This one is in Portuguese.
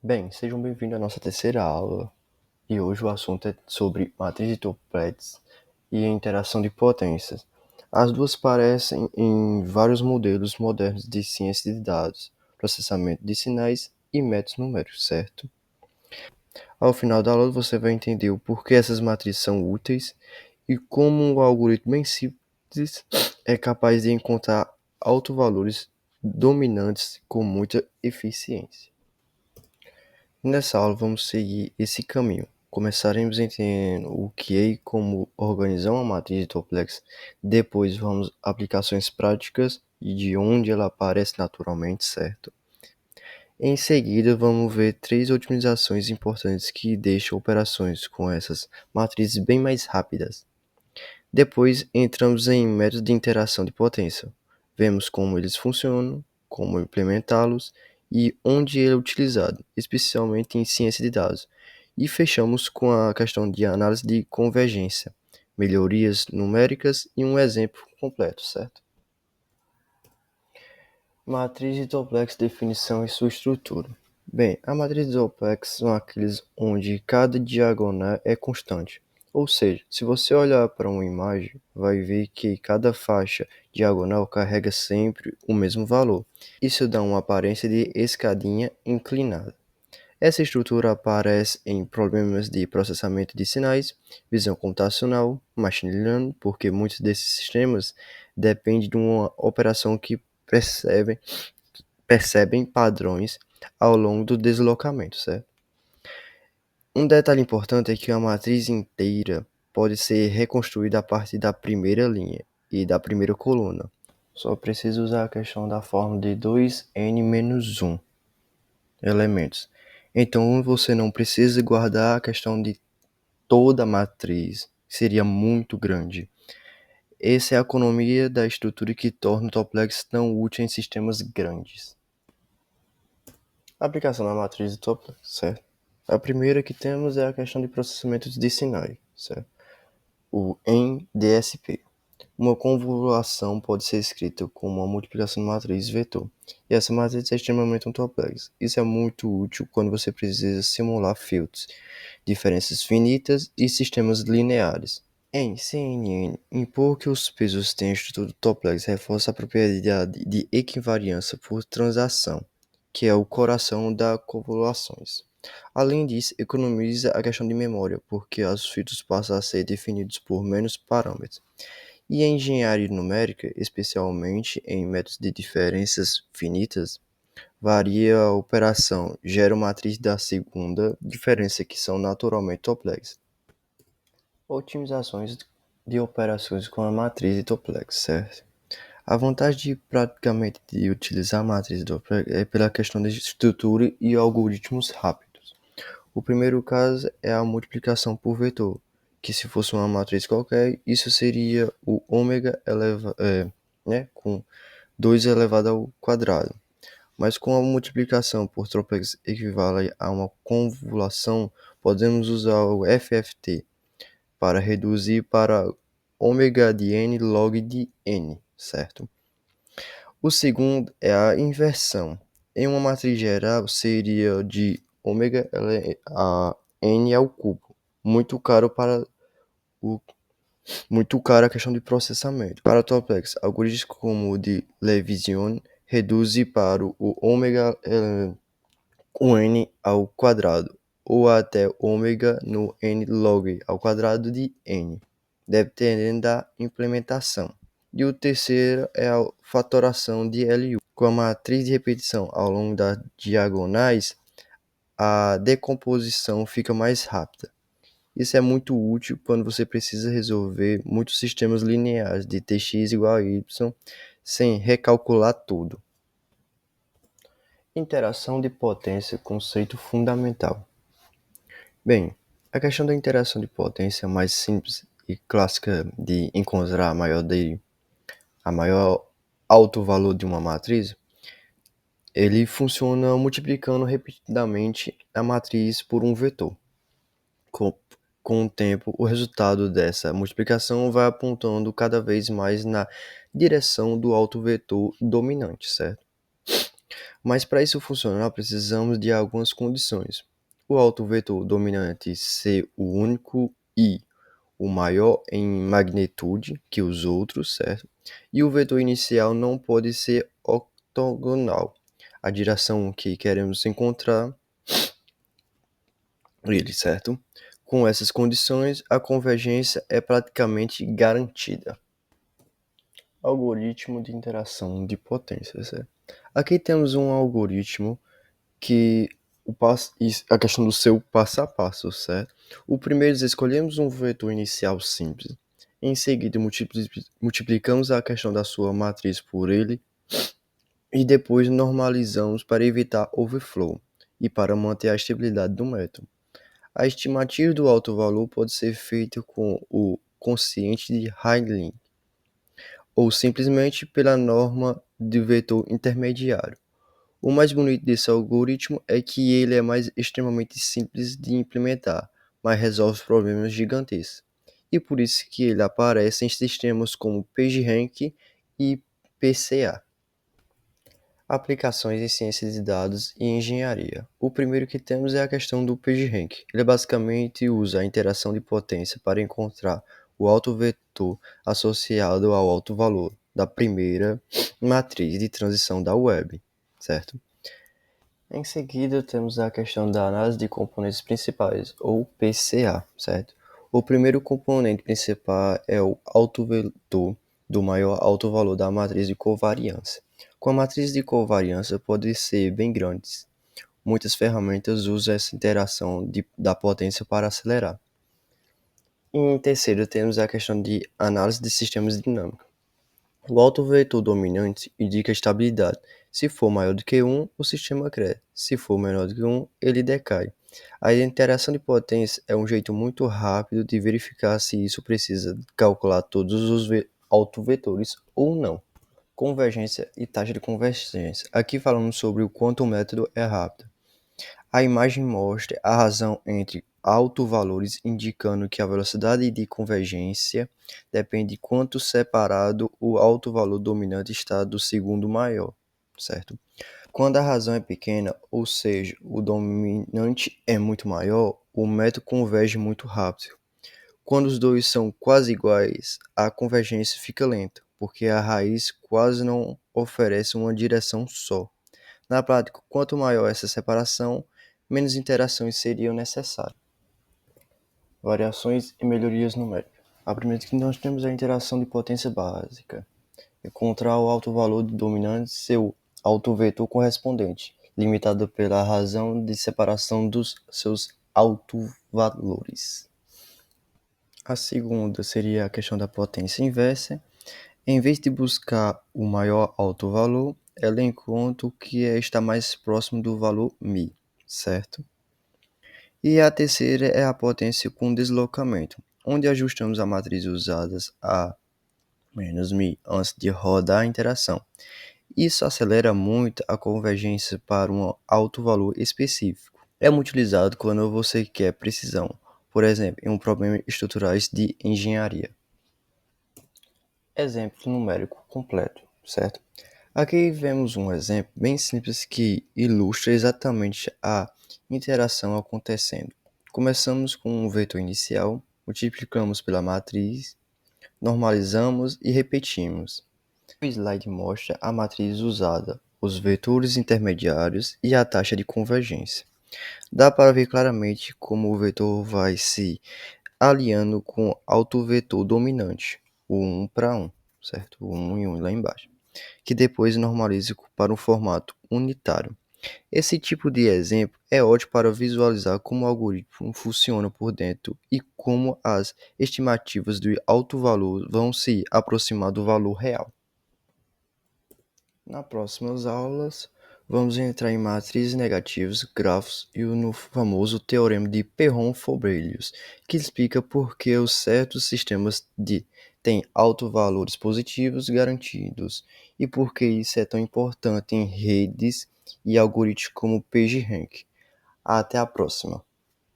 Bem, sejam bem-vindos à nossa terceira aula e hoje o assunto é sobre matriz de Toeplitz e a interação de potências. As duas aparecem em vários modelos modernos de ciência de dados, processamento de sinais e métodos numéricos, certo? Ao final da aula você vai entender o porquê essas matrizes são úteis e como um algoritmo bem simples é capaz de encontrar autovalores dominantes com muita eficiência. Nessa aula vamos seguir esse caminho. Começaremos entendendo o que é e como organizar uma matriz de Toeplitz. Depois vamos aplicações práticas e de onde ela aparece naturalmente, certo? Em seguida vamos ver três otimizações importantes que deixam operações com essas matrizes bem mais rápidas. Depois entramos em métodos de interação de potência. Vemos como eles funcionam, como implementá-los e onde ele é utilizado, especialmente em ciência de dados. E fechamos com a questão de análise de convergência, melhorias numéricas e um exemplo completo, certo? Matriz de Toeplitz, definição e sua estrutura. Bem, a matriz de Toeplitz são aqueles onde cada diagonal é constante. Ou seja, se você olhar para uma imagem, vai ver que cada faixa diagonal carrega sempre o mesmo valor. Isso dá uma aparência de escadinha inclinada. Essa estrutura aparece em problemas de processamento de sinais, visão computacional, machine learning, porque muitos desses sistemas dependem de uma operação que percebem padrões ao longo do deslocamento, certo? Um detalhe importante é que a matriz inteira pode ser reconstruída a partir da primeira linha e da primeira coluna. Só precisa usar a questão da fórmula de 2n-1 elementos. Então você não precisa guardar a questão de toda a matriz, que seria muito grande. Essa é a economia da estrutura que torna o Toeplitz tão útil em sistemas grandes. Aplicação da matriz de Toeplitz, certo? A primeira que temos é a questão de processamento de sinais, certo? O NDSP. Uma convolução pode ser escrita como uma multiplicação de matriz vetor, e essa matriz é extremamente complexa. Isso é muito útil quando você precisa simular filtros, diferenças finitas e sistemas lineares. Em CNN, impor que os pesos têm estrutura Toeplitz reforça a propriedade de equivariância por transação, que é o coração das convoluções. Além disso, economiza a questão de memória, porque os filtros passam a ser definidos por menos parâmetros. E em engenharia numérica, especialmente em métodos de diferenças finitas, varia a operação, gera uma matriz da segunda diferença que são naturalmente Toeplitz. Otimizações de operações com a matriz de Toeplitz, certo? A vantagem de utilizar a matriz de Toeplitz é pela questão de estrutura e algoritmos rápidos. O primeiro caso é a multiplicação por vetor, que se fosse uma matriz qualquer, isso seria o ômega com 2 elevado ao quadrado. Mas com a multiplicação por Toeplitz equivale a uma convolução, podemos usar o FFT para reduzir para ômega de n log de n, certo? O segundo é a inversão. Em uma matriz geral, seria de ômega a n ao cubo. Muito caro a questão de processamento. Para Toeplitz, algoritmos como o de Levisione reduzem para o ômega com n ao quadrado, ou até ômega no n log ao quadrado de n, dependendo da implementação. E o terceiro é a fatoração de LU. Com a matriz de repetição ao longo das diagonais, a decomposição fica mais rápida. Isso é muito útil quando você precisa resolver muitos sistemas lineares de tx igual a y sem recalcular tudo. Interação de potência, conceito fundamental. Bem, a questão da interação de potência mais simples e clássica de encontrar a maior alto valor de uma matriz, ele funciona multiplicando repetidamente a matriz por um vetor. Com o tempo, o resultado dessa multiplicação vai apontando cada vez mais na direção do alto vetor dominante, certo? Mas para isso funcionar, precisamos de algumas condições. O autovetor dominante ser o único e o maior em magnitude que os outros, certo? E o vetor inicial não pode ser ortogonal. A direção que queremos encontrar ele, certo? Com essas condições, a convergência é praticamente garantida. Algoritmo de interação de potências, certo? Aqui temos um algoritmo que a questão do seu passo a passo, certo? O primeiro, escolhemos um vetor inicial simples. Em seguida, multiplicamos a questão da sua matriz por ele e depois normalizamos para evitar overflow e para manter a estabilidade do método. A estimativa do alto valor pode ser feita com o quociente de Heinlein ou simplesmente pela norma do vetor intermediário. O mais bonito desse algoritmo é que ele é mais extremamente simples de implementar, mas resolve problemas gigantescos. E por isso que ele aparece em sistemas como PageRank e PCA. Aplicações em ciência de dados e engenharia. O primeiro que temos é a questão do PageRank. Ele basicamente usa a interação de potência para encontrar o alto vetor associado ao alto valor da primeira matriz de transição da web, certo? Em seguida, temos a questão da análise de componentes principais, ou PCA, certo? O primeiro componente principal é o autovetor do maior alto valor da matriz de covariância. Com a matriz de covariância pode ser bem grandes. Muitas ferramentas usam essa interação da potência para acelerar. Em terceiro, temos a questão de análise de sistemas dinâmicos. O autovetor dominante indica estabilidade. Se for maior do que 1, o sistema cresce. Se for menor do que 1, ele decai. A interação de potência é um jeito muito rápido de verificar se isso precisa calcular todos os autovetores ou não. Convergência e taxa de convergência. Aqui falamos sobre o quanto o método é rápido. A imagem mostra a razão entre autovalores, indicando que a velocidade de convergência depende de quanto separado o autovalor dominante está do segundo maior, certo? Quando a razão é pequena, ou seja, o dominante é muito maior, o método converge muito rápido. Quando os dois são quase iguais, a convergência fica lenta, porque a raiz quase não oferece uma direção só. Na prática, quanto maior essa separação, menos interações seriam necessárias. Variações e melhorias numéricas. A primeira que nós temos é a interação de potência básica. Encontrar o alto valor do dominante e seu autovetor correspondente, limitado pela razão de separação dos seus autovalores. A segunda seria a questão da potência inversa. Em vez de buscar o maior alto valor, ela encontra o que está mais próximo do valor μ, certo? E a terceira é a potência com deslocamento, onde ajustamos a matriz usada a menos μ antes de rodar a interação. Isso acelera muito a convergência para um alto valor específico. É muito utilizado quando você quer precisão, por exemplo, em um problema estruturais de engenharia. Exemplo numérico completo, certo? Aqui vemos um exemplo bem simples que ilustra exatamente a interação acontecendo. Começamos com um vetor inicial, multiplicamos pela matriz, normalizamos e repetimos. O slide mostra a matriz usada, os vetores intermediários e a taxa de convergência. Dá para ver claramente como o vetor vai se alinhando com o autovetor dominante, o 1 para 1, certo? O 1 e 1 lá embaixo, que depois normaliza para um formato unitário. Esse tipo de exemplo é ótimo para visualizar como o algoritmo funciona por dentro e como as estimativas do alto valor vão se aproximar do valor real. Nas próximas aulas, vamos entrar em matrizes negativas, grafos e no famoso teorema de Perron-Frobenius, que explica por que os certos sistemas têm autovalores positivos garantidos e por que isso é tão importante em redes e algoritmos como PageRank. Até a próxima!